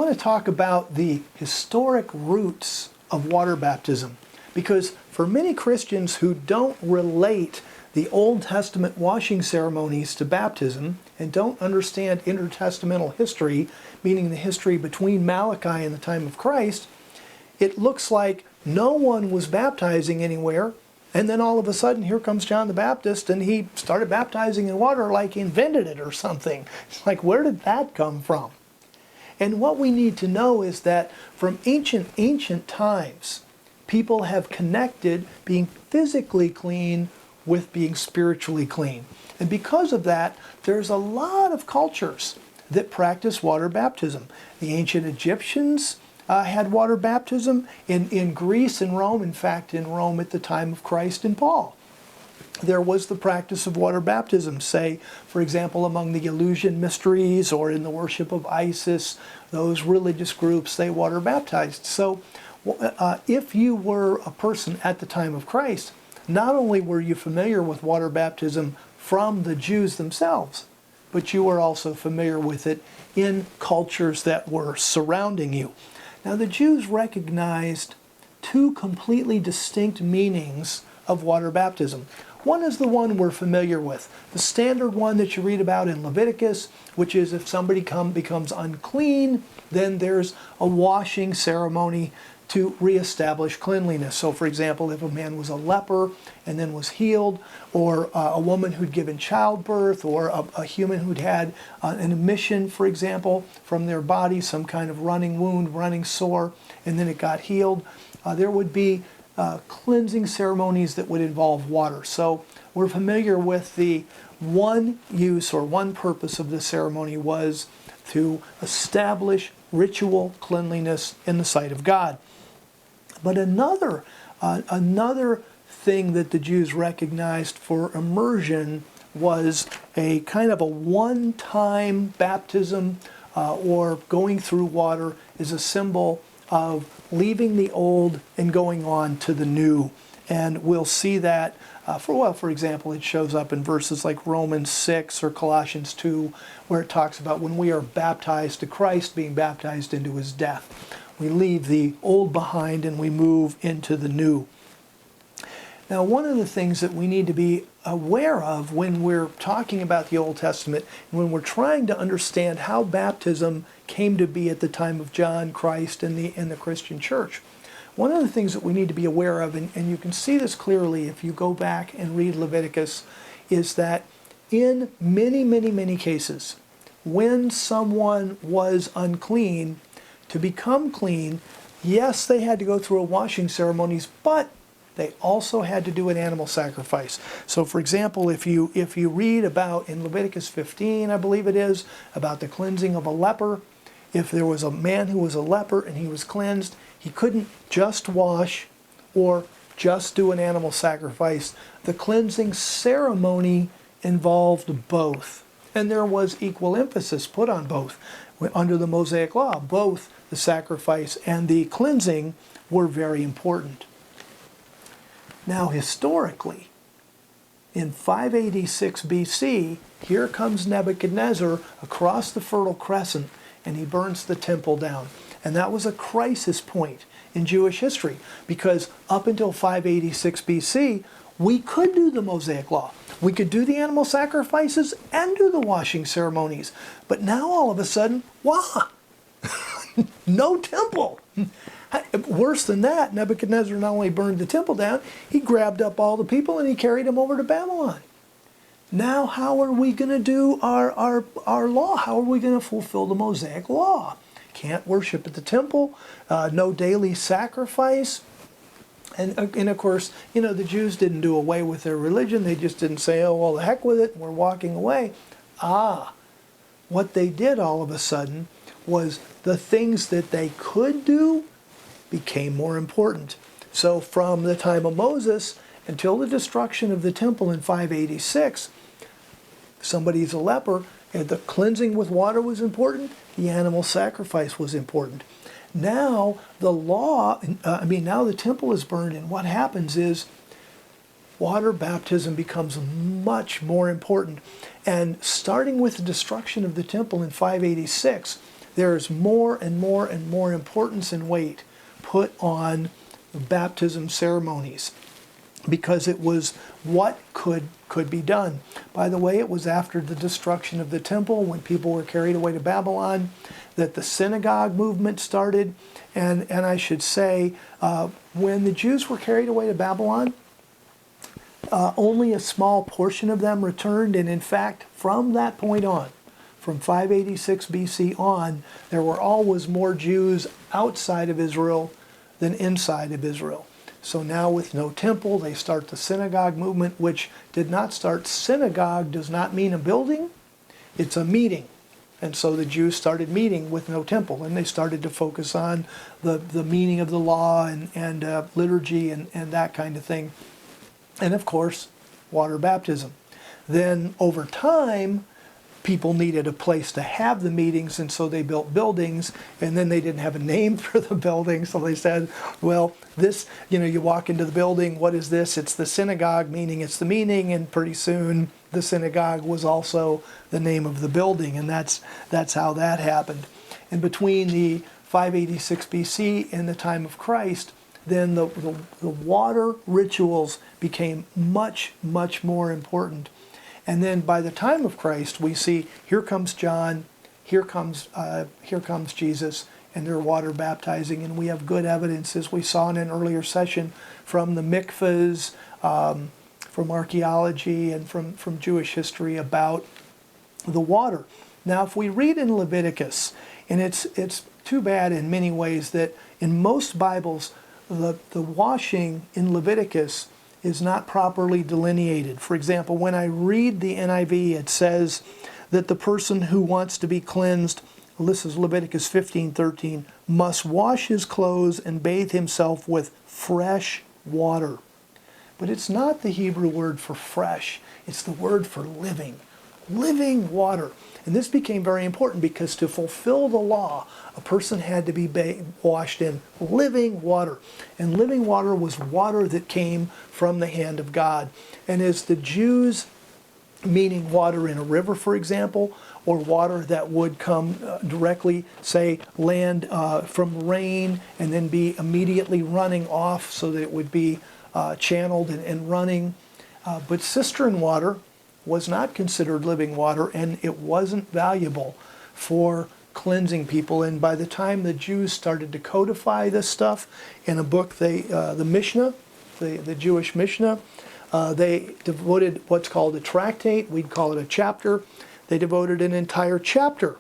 want to talk about the historic roots of water baptism, because for many Christians who don't relate the Old Testament washing ceremonies to baptism and don't understand intertestamental history, meaning the history between Malachi and the time of Christ, it looks like no one was baptizing anywhere, and then all of a sudden here comes John the Baptist and he started baptizing in water like he invented it or something. It's like, where did that come from? And what we need to know is that from ancient times, people have connected being physically clean with being spiritually clean. And because of that, there's a lot of cultures that practice water baptism. The ancient Egyptians had water baptism in Greece and Rome. In fact, in Rome at the time of Christ and Paul, there was the practice of water baptism. Say, for example, among the Eleusinian mysteries or in the worship of Isis, those religious groups, they water baptized. So if you were a person at the time of Christ, not only were you familiar with water baptism from the Jews themselves, but you were also familiar with it in cultures that were surrounding you. Now, the Jews recognized two completely distinct meanings of water baptism. One is the one we're familiar with, the standard one that you read about in Leviticus, which is if somebody becomes unclean, then there's a washing ceremony to reestablish cleanliness. So, for example, if a man was a leper and then was healed, or a woman who'd given childbirth, or a human who'd had an emission, for example, from their body, some kind of running wound, running sore, and then it got healed, there would be cleansing ceremonies that would involve water. So we're familiar with the one use or one purpose of this ceremony was to establish ritual cleanliness in the sight of God. But another thing that the Jews recognized for immersion was a kind of a one-time baptism or going through water is a symbol of leaving the old and going on to the new. And we'll see that, for example, it shows up in verses like Romans 6 or Colossians 2, where it talks about when we are baptized to Christ, being baptized into his death. We leave the old behind and we move into the new. Now, one of the things that we need to be aware of when we're talking about the Old Testament, and when we're trying to understand how baptism came to be at the time of John, Christ, and the Christian church, one of the things that we need to be aware of, and you can see this clearly if you go back and read Leviticus, is that in many cases, when someone was unclean, to become clean, yes, they had to go through a washing ceremonies, but they also had to do an animal sacrifice. So, for example, if you read about in Leviticus 15, I believe it is, about the cleansing of a leper, if there was a man who was a leper and he was cleansed, he couldn't just wash or just do an animal sacrifice. The cleansing ceremony involved both. And there was equal emphasis put on both. Under the Mosaic Law, both the sacrifice and the cleansing were very important. Now, historically, in 586 BC, here comes Nebuchadnezzar across the Fertile Crescent, and he burns the temple down. And that was a crisis point in Jewish history, because up until 586 BC, we could do the Mosaic Law. We could do the animal sacrifices and do the washing ceremonies. But now all of a sudden, no temple. Worse than that, Nebuchadnezzar not only burned the temple down, he grabbed up all the people and he carried them over to Babylon. Now how are we going to do our law? How are we going to fulfill the Mosaic Law? Can't worship at the temple, no daily sacrifice. And of course, the Jews didn't do away with their religion. They just didn't say, oh, well, the heck with it, we're walking away. What they did all of a sudden was the things that they could do became more important. So from the time of Moses until the destruction of the temple in 586, somebody's a leper, and the cleansing with water was important, the animal sacrifice was important. Now the law, now the temple is burned, and what happens is water baptism becomes much more important. And starting with the destruction of the temple in 586, there's more and more and more importance and weight put on baptism ceremonies because it was what could be done. By the way, it was after the destruction of the temple, when people were carried away to Babylon, that the synagogue movement started. And I should say, when the Jews were carried away to Babylon, only a small portion of them returned. And in fact, from that point on, from 586 BC on, there were always more Jews outside of Israel than inside of Israel. So now with no temple, they start the synagogue movement, which did not start. Synagogue does not mean a building, it's a meeting. And so the Jews started meeting with no temple, and they started to focus on the meaning of the law and liturgy and that kind of thing. And of course, water baptism. Then over time, people needed a place to have the meetings, and so they built buildings, and then they didn't have a name for the building, so they said, well, this, you walk into the building, what is this? It's the synagogue, meaning it's the meeting, and pretty soon the synagogue was also the name of the building, and that's how that happened. And between the 586 BC and the time of Christ, then the water rituals became much, much more important. And then by the time of Christ, we see, here comes John, here comes Jesus, and they're water baptizing. And we have good evidence, as we saw in an earlier session, from the mikvahs, from archaeology, and from Jewish history about the water. Now, if we read in Leviticus, and it's too bad in many ways that in most Bibles, the washing in Leviticus is not properly delineated. For example, when I read the NIV, it says that the person who wants to be cleansed, this is Leviticus 15:13, must wash his clothes and bathe himself with fresh water. But it's not the Hebrew word for fresh, it's the word for living. Living water. And this became very important because to fulfill the law, a person had to be washed in living water. And living water was water that came from the hand of God. And as the Jews, meaning water in a river, for example, or water that would come directly, say, land from rain and then be immediately running off so that it would be channeled and running. But cistern water was not considered living water, and it wasn't valuable for cleansing people. And by the time the Jews started to codify this stuff in a book, the Mishnah, the Jewish Mishnah, they devoted what's called a tractate, we'd call it a chapter. They devoted an entire chapter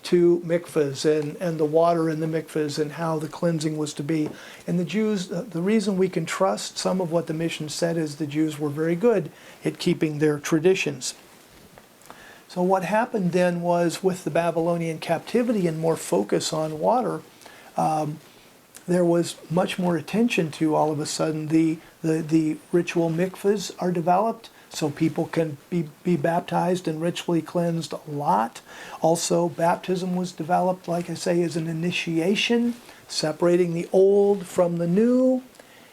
to mikvahs and the water in the mikvahs and how the cleansing was to be. And the Jews, the reason we can trust some of what the Mishnah said is the Jews were very good at keeping their traditions. So what happened then was, with the Babylonian captivity and more focus on water, there was much more attention to, all of a sudden, the ritual mikvahs are developed. So people can be baptized and ritually cleansed a lot. Also, baptism was developed, like I say, as an initiation, separating the old from the new.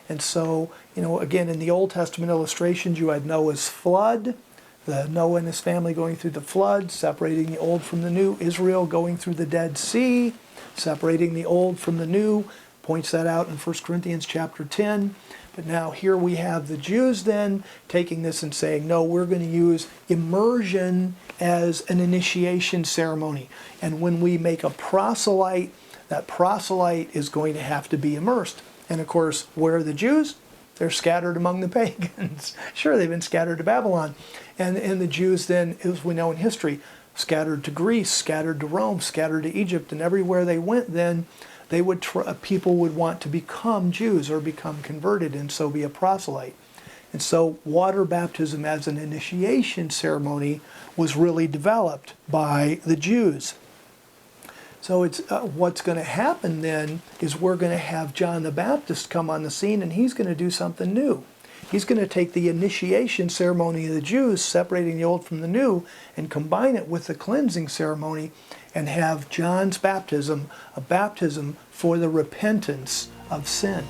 And so, again, in the Old Testament illustrations, you had Noah's flood, Noah and his family going through the flood, separating the old from the new. Israel going through the Dead Sea, separating the old from the new. Points that out in 1 Corinthians chapter 10. But now here we have the Jews then taking this and saying, no, we're going to use immersion as an initiation ceremony. And when we make a proselyte, that proselyte is going to have to be immersed. And of course, where are the Jews? They're scattered among the pagans. Sure, they've been scattered to Babylon. And the Jews then, as we know in history, scattered to Greece, scattered to Rome, scattered to Egypt, and everywhere they went then, people would want to become Jews or become converted and so be a proselyte. And so water baptism as an initiation ceremony was really developed by the Jews. So it's what's going to happen then is we're going to have John the Baptist come on the scene, and he's going to do something new. He's going to take the initiation ceremony of the Jews, separating the old from the new, and combine it with the cleansing ceremony and have John's baptism, a baptism for the repentance of sin.